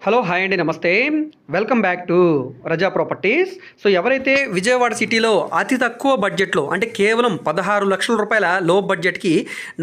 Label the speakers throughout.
Speaker 1: Hello hi అండి నమస్తే welcome back to Raza properties. So ఎవరైతే విజయవాడ సిటీలో అతి తక్కువ బడ్జెట్లో అంటే కేవలం 16 లక్షల రూపాయల లో బడ్జెట్కి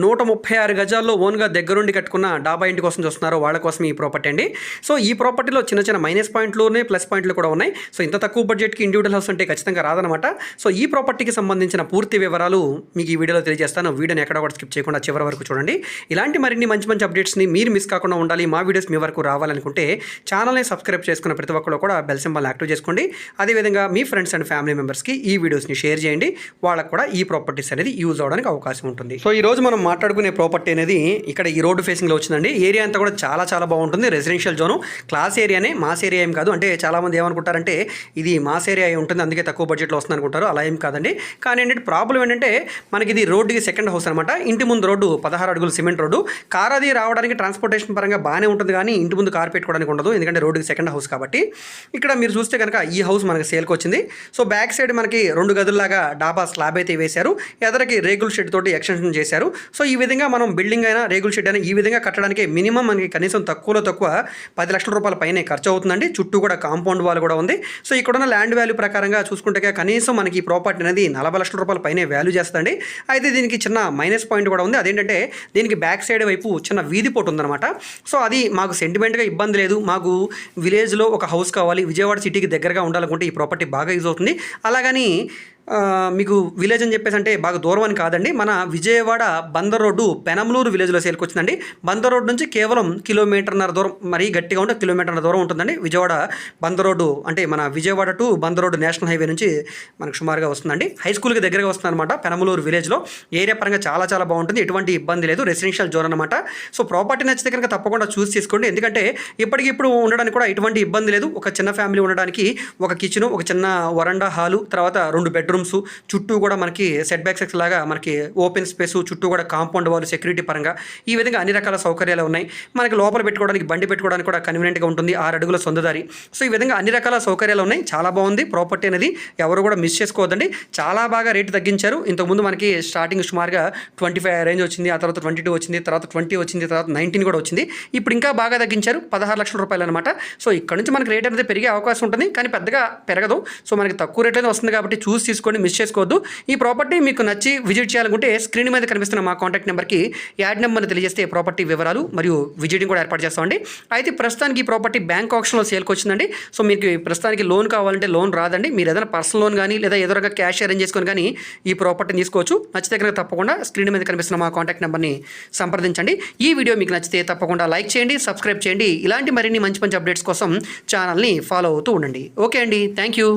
Speaker 1: 136 గజాల్లో ఓన్గా దగ్గరుండి కట్టుకున్న డాబా ఇంటి కోసం చూస్తున్నారో వాళ్ళ కోసం ఈ ప్రాపర్టీ అండి. సో ఈ ప్రాపర్టీలో చిన్న చిన్న మైనస్ పాయింట్లు ఉన్నాయి, ప్లస్ పాయింట్లు కూడా ఉన్నాయి. సో ఇంత తక్కువ బడ్జెట్కి ఇండివిజువల్ హౌస్ అంటే ఖచ్చితంగా రాదనమాట. సో ఈ ప్రాపర్టీకి సంబంధించిన పూర్తి వివరాలు మీకు ఈ వీడియోలో తెలియజేస్తాను. వీడియోని ఎక్కడ కూడా స్కిప్ చేయకుండా చివరి వరకు చూడండి. ఇలాంటి మరిన్ని మంచి మంచి అప్డేట్స్ని మీరు మిస్ కాకుండా ఉండాలి, మా వీడియోస్ మీ వరకు రావాలనుకుంటే ఛానల్ని సబ్స్క్రైబ్ చేసుకున్న ప్రతి ఒక్కరు కూడా బెల్ సింబల్ యాక్టివ్ చేసుకోండి. అదేవిధంగా మీ ఫ్రెండ్స్ అండ్ ఫ్యామిలీ మెంబర్స్కి ఈ వీడియోస్ని షేర్ చేయండి. వాళ్ళకు కూడా ఈ ప్రాపర్టీస్ అనేది యూజ్ అవడానికి అవకాశం ఉంటుంది. సో ఈ రోజు మనం మాట్లాడుకునే ప్రాపర్టీ అనేది ఇక్కడ ఈ రోడ్డు ఫేసింగ్లో వచ్చిందండి. ఏరియా అంతా కూడా చాలా చాలా బాగుంటుంది. రెసిడెన్షియల్ జోను, క్లాస్ ఏరియానే, మాస్ ఏరియా ఏం కాదు. అంటే చాలామంది ఏమనుకుంటారంటే ఇది మాస్ ఏరియా అయి ఉంటుంది అందుకే తక్కువ బడ్జెట్లో వస్తుంది అనుకుంటారు. అలా ఏం కాదండి. కానీ ఏంటంటే ప్రాబ్లం ఏంటంటే మనకి ఇది రోడ్డుకి సెకండ్ హౌస్ అనమాట. ఇంటి ముందు రోడ్డు 16 అడుగులు సిమెంట్ రోడ్డు. కార్ అది రావడానికి ట్రాన్స్పోర్టేషన్ పరంగా బాగానే ఉంటుంది, కానీ ఇంటి ముందు కార్ పెట్టుకోవడానికి ఉండదు, ఎందుకంటే రోడ్డుకి సెకండ్ హౌస్ కాబట్టి. ఇక్కడ మీరు చూస్తే కనుక ఈ హౌస్ మనకి సేల్కి వచ్చింది. సో బ్యాక్ సైడ్ మనకి 2 గదుల్లాగా డాబా స్లాబ్ అయితే వేశారు. ఎదరికి రేగుల షెడ్ తోటి ఎక్స్టెన్షన్ చేశారు. సో ఈ విధంగా మనం బిల్డింగ్ అయినా రేగుల షెడ్ అయినా ఈ విధంగా కట్టడానికి మినిమం మనకి కనీసం తక్కువలో తక్కువ 10 లక్షల రూపాయల పైనే ఖర్చు అవుతుందండి. చుట్టూ కూడా కాంపౌండ్ వాల్ కూడా ఉంది. సో ఇక్కడున్న ల్యాండ్ వాల్యూ ప్రకారంగా చూసుకుంటే కనీసం మనకి ఈ ప్రాపర్టీ అనేది 40 లక్షల రూపాయల పైనే వాల్యూ చేస్తుందండి. అయితే దీనికి చిన్న మైనస్ పాయింట్ కూడా ఉంది. అదేంటంటే దీనికి బ్యాక్ సైడ్ వైపు చిన్న వీధి పోటు ఉందన్నమాట. సో అది మాకు సెంటిమెంట్గా ఇబ్బంది లేదు, మాకు విలేజ్లో ఒక హౌస్ కావాలి, విజయవాడ సిటీకి దగ్గరగా ఉండాలనుకుంటే ఈ ప్రాపర్టీ బాగా యూజ్ అవుతుంది. అలాగని మీకు విలేజ్ అని చెప్పేసి అంటే బాగా దూరం అని కాదండి. మన విజయవాడ బందర్ రోడ్డు పెనమలూరు విలేజ్లో సేల్కి వచ్చిందండి. బందర్ రోడ్డు నుంచి కేవలం 1.5 కిలోమీటర్ దూరం, మరీ గట్టిగా ఉంటే 1 కిలోమీటర్ దూరం ఉంటుందండి. విజయవాడ బందర్ రోడ్డు అంటే మన Vijayawada to Bandar road national highway నుంచి మనకు సుమారుగా వస్తుందండి. హై స్కూల్కి దగ్గరగా వస్తుంది అనమాట. పెనమలూరు విలేజ్లో ఏరియా పరంగా చాలా చాలా బాగుంటుంది, ఎటువంటి ఇబ్బంది లేదు, రెసిడెన్షియల్ జోన్ అనమాట. సో ప్రాపర్టీ నచ్చితే కనుక తప్పకుండా చూస్ చేసుకోండి, ఎందుకంటే ఇప్పటికిప్పుడు ఉండడానికి కూడా ఎటువంటి ఇబ్బంది లేదు. ఒక చిన్న ఫ్యామిలీ ఉండడానికి ఒక కిచెను, ఒక చిన్న వరండా హాలు, తర్వాత 2 బెడ్రూమ్స్, చుట్టూ కూడా మనకి సెట్ బ్యాక్స్ లాగా మనకి ఓపెన్ స్పేస్, చుట్టూ కూడా కాంపౌండ్ వాళ్ళు సెక్యూరిటీ పరంగా ఈ విధంగా అన్ని రకాల సౌకర్యాలు ఉన్నాయి. మనకి లోపల పెట్టుకోవడానికి, బండి పెట్టుకోవడానికి కూడా కన్వీనియంట్గా ఉంటుంది. 6 అడుగుల సొంతదారి. సో ఈ విధంగా అన్ని రకాల సౌకర్యాలు ఉన్నాయి. చాలా బాగుంది ప్రాపర్టీ అనేది, ఎవరు కూడా మిస్ చేసుకోవద్దండి. చాలా బాగా రేటు తగ్గించారు. ఇంతకుముందు మనకి స్టార్టింగ్ సుమారుగా 25 రేంజ్ వచ్చింది, ఆ తర్వాత 22 వచ్చింది, తర్వాత 20 వచ్చింది, తర్వాత 19 కూడా వచ్చింది. ఇప్పుడు ఇంకా బాగా తగ్గించారు, 16 లక్షల రూపాయలు అనమాట. సో ఇక్కడ నుంచి మనకి రేట్ అనేది పెరిగే అవకాశం ఉంటుంది, కానీ పెద్దగా పెరగదు. సో మనకి తక్కువ రేట్లోనే వస్తుంది కాబట్టి చూసి తీసుకోండి, మిస్ చేసుకోవద్దు. ఈ ప్రాపర్టీ మీకు నచ్చి విజిట్ చేయాలనుకుంటే స్క్రీన్ మీద కనిపిస్తున్న మా కాంటాక్ట్ నెంబర్కి యాడ్ నెంబర్ని తెలియజేస్తే ప్రాపర్టీ వివరాలు మరియు విజిటింగ్ కూడా ఏర్పాటు చేస్తామండి. అయితే ప్రస్తుతానికి ఈ ప్రాపర్టీ బ్యాంక్ ఆప్షన్లో సేల్కి వచ్చిందండి. సో మీకు ప్రస్తుతానికి లోన్ కావాలంటే లోన్ రాదండి. మీరు ఏదైనా పర్సనల్ లోన్ కానీ లేదా ఏదో రకంగా క్యాష్ అరేంజ్ చేసుకొని కానీ ఈ ప్రాపర్టీని తీసుకోవచ్చు. నచ్చితే కనుక తప్పకుండా స్క్రీన్ మీద కనిపిస్తున్న మా కాంటాక్ట్ నెంబర్ని సంప్రదించండి. ఈ వీడియో మీకు నచ్చితే తప్పకుండా లైక్ చేయండి, సబ్స్క్రైబ్ చేయండి. ఇలాంటి మరిన్ని మంచి మంచి అప్డేట్స్ కోసం ఛానల్ని ఫాలో అవుతూ ఉండండి. ఓకే అండి, థ్యాంక్ యూ.